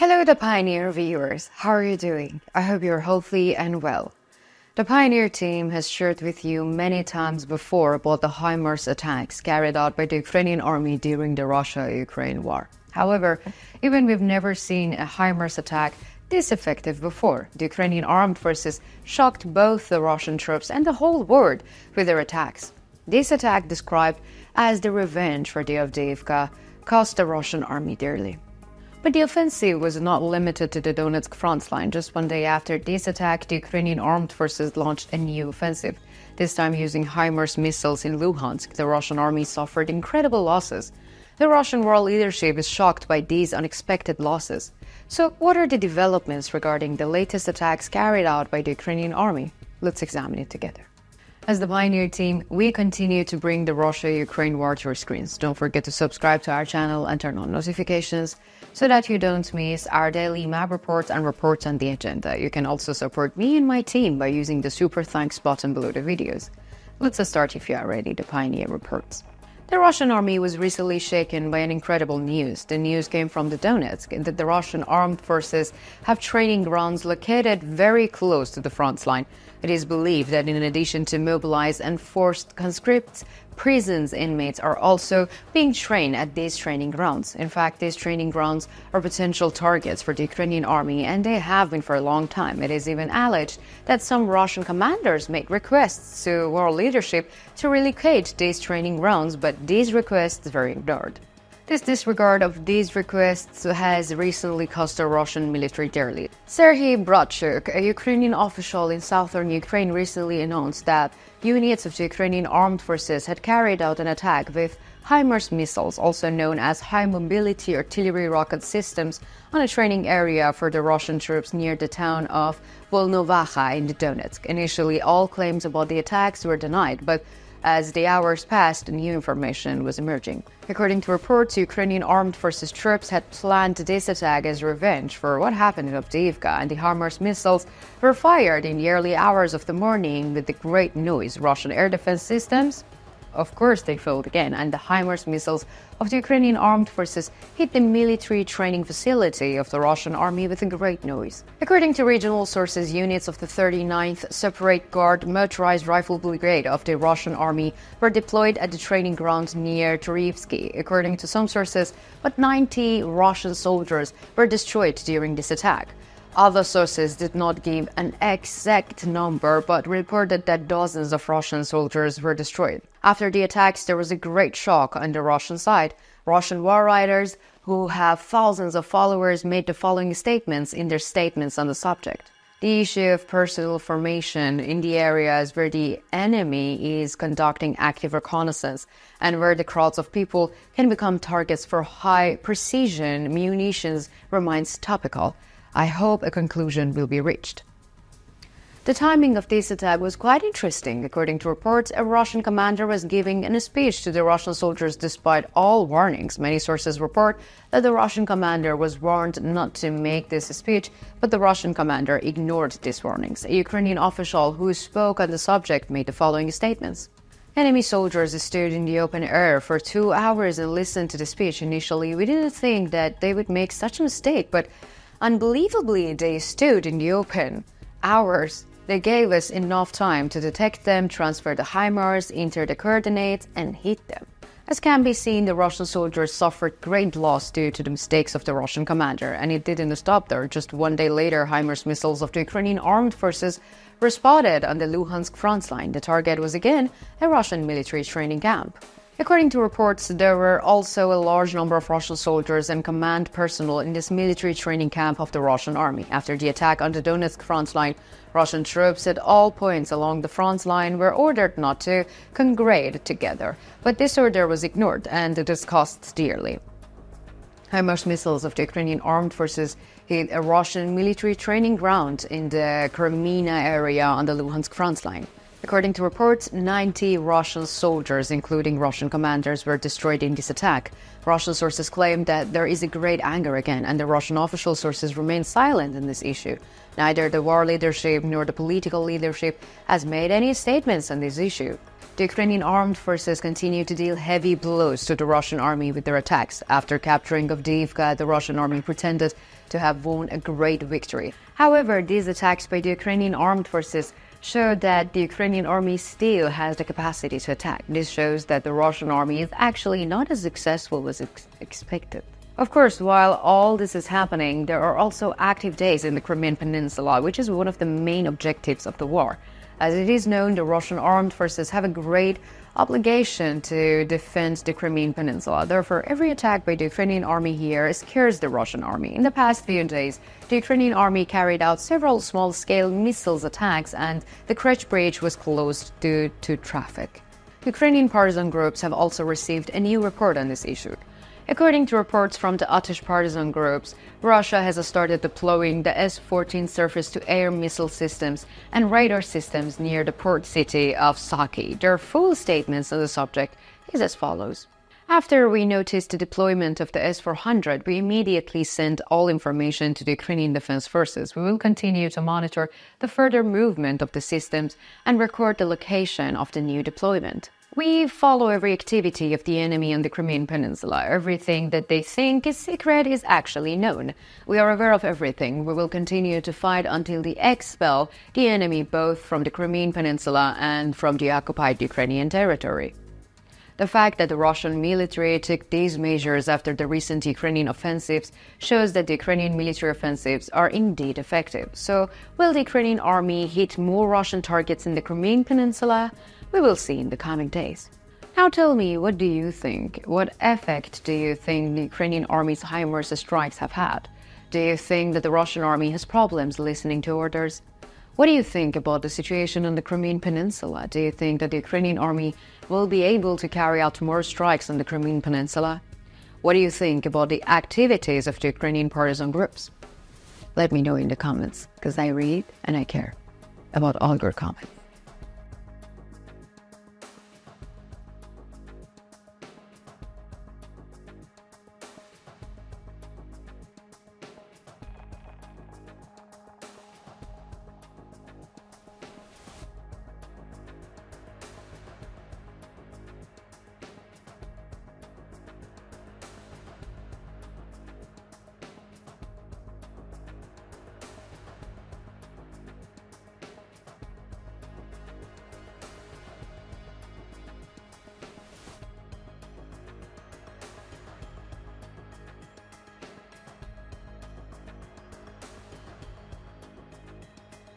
Hello, the Pioneer viewers. How are you doing? I hope you're healthy and well. The Pioneer team has shared with you many times before about the HIMARS attacks carried out by the Ukrainian army during the Russia-Ukraine war. However, even we've never seen a HIMARS attack this effective before. The Ukrainian armed forces shocked both the Russian troops and the whole world with their attacks. This attack, described as the revenge for the Avdiivka, cost the Russian army dearly. But the offensive was not limited to the Donetsk front line. Just one day after this attack, the Ukrainian armed forces launched a new offensive, this time using HIMARS missiles in Luhansk. The Russian army suffered incredible losses. The Russian world leadership is shocked by these unexpected losses. So what are the developments regarding the latest attacks carried out by the Ukrainian army? Let's examine it together. As the Pioneer team, we continue to bring the Russia-Ukraine war to your screens. Don't forget to subscribe to our channel and turn on notifications so that you don't miss our daily map reports and reports on the agenda. You can also support me and my team by using the super thanks button below the videos. Let's start if you are ready, the Pioneer reports. The Russian army was recently shaken by an incredible news. The news came from the Donetsk, that the Russian armed forces have training grounds located very close to the front line. It is believed that in addition to mobilized and forced conscripts, prisons inmates are also being trained at these training grounds. In fact, these training grounds are potential targets for the Ukrainian army, and they have been for a long time. It is even alleged that some Russian commanders made requests to world leadership to relocate these training grounds, but these requests were ignored. This disregard of these requests has recently cost the Russian military dearly. Serhiy Bratchuk, a Ukrainian official in southern Ukraine, recently announced that units of the Ukrainian armed forces had carried out an attack with HIMARS missiles, also known as high-mobility artillery rocket systems, on a training area for the Russian troops near the town of Volnovaha in Donetsk. Initially, all claims about the attacks were denied, but as the hours passed, new information was emerging. According to reports, Ukrainian armed forces troops had planned this attack as revenge for what happened in Avdiivka, and the HIMARS missiles were fired in the early hours of the morning with a great noise. Russian air defense systems, of course, they failed again, and the HIMARS missiles of the Ukrainian armed forces hit the military training facility of the Russian army with a great noise. According to regional sources, units of the 39th Separate Guard Motorized Rifle Brigade of the Russian army were deployed at the training ground near Turivsky. According to some sources, about 90 Russian soldiers were destroyed during this attack. Other sources did not give an exact number, but reported that dozens of Russian soldiers were destroyed. After the attacks, there was a great shock on the Russian side. Russian war writers, who have thousands of followers, made the following statements in their statements on the subject. The issue of personal formation in the areas where the enemy is conducting active reconnaissance and where the crowds of people can become targets for high-precision munitions remains topical. I hope a conclusion will be reached. The timing of this attack was quite interesting. According to reports, a Russian commander was giving a speech to the Russian soldiers despite all warnings. Many sources report that the Russian commander was warned not to make this speech, but the Russian commander ignored these warnings. A Ukrainian official who spoke on the subject made the following statements. Enemy soldiers stood in the open air for 2 hours and listened to the speech. Initially, we didn't think that they would make such a mistake, but unbelievably, they stood in the open hours. They gave us enough time to detect them, transfer the HIMARS, enter the coordinates, and hit them. As can be seen, the Russian soldiers suffered great loss due to the mistakes of the Russian commander, and it didn't stop there. Just one day later, HIMARS missiles of the Ukrainian armed forces were spotted on the Luhansk front line. The target was again a Russian military training camp. According to reports, there were also a large number of Russian soldiers and command personnel in this military training camp of the Russian army. After the attack on the Donetsk front line, Russian troops at all points along the front line were ordered not to congregate together. But this order was ignored, and this cost dearly. HIMARS missiles of the Ukrainian armed forces hit a Russian military training ground in the Kremina area on the Luhansk front line. According to reports, 90 Russian soldiers, including Russian commanders, were destroyed in this attack. Russian sources claim that there is a great anger again, and the Russian official sources remain silent in this issue. Neither the war leadership nor the political leadership has made any statements on this issue. The Ukrainian armed forces continue to deal heavy blows to the Russian army with their attacks. After capturing Avdiivka, the Russian army pretended to have won a great victory. However, these attacks by the Ukrainian armed forces show that the Ukrainian army still has the capacity to attack. This shows that the Russian army is actually not as successful as expected. Of course, while all this is happening, there are also active days in the Crimean Peninsula, which is one of the main objectives of the war. As it is known, the Russian armed forces have a great obligation to defend the Crimean Peninsula. Therefore, every attack by the Ukrainian army here scares the Russian army. In the past few days, the Ukrainian army carried out several small-scale missiles attacks, and the Kerch Bridge was closed due to traffic. Ukrainian partisan groups have also received a new report on this issue. According to reports from the Atish partisan groups, Russia has started deploying the S-14 surface-to-air missile systems and radar systems near the port city of Saki. Their full statements on the subject is as follows. After we noticed the deployment of the S-400, we immediately sent all information to the Ukrainian Defense Forces. We will continue to monitor the further movement of the systems and record the location of the new deployment. We follow every activity of the enemy on the Crimean Peninsula. Everything that they think is secret is actually known. We are aware of everything. We will continue to fight until they expel the enemy both from the Crimean Peninsula and from the occupied Ukrainian territory. The fact that the Russian military took these measures after the recent Ukrainian offensives shows that the Ukrainian military offensives are indeed effective. So, will the Ukrainian army hit more Russian targets in the Crimean Peninsula? We will see in the coming days. Now tell me, what do you think? What effect do you think the Ukrainian army's HIMARS strikes have had? Do you think that the Russian army has problems listening to orders? What do you think about the situation on the Crimean Peninsula? Do you think that the Ukrainian army will be able to carry out more strikes on the Crimean Peninsula? What do you think about the activities of the Ukrainian partisan groups? Let me know in the comments, because I read and I care about all your comments.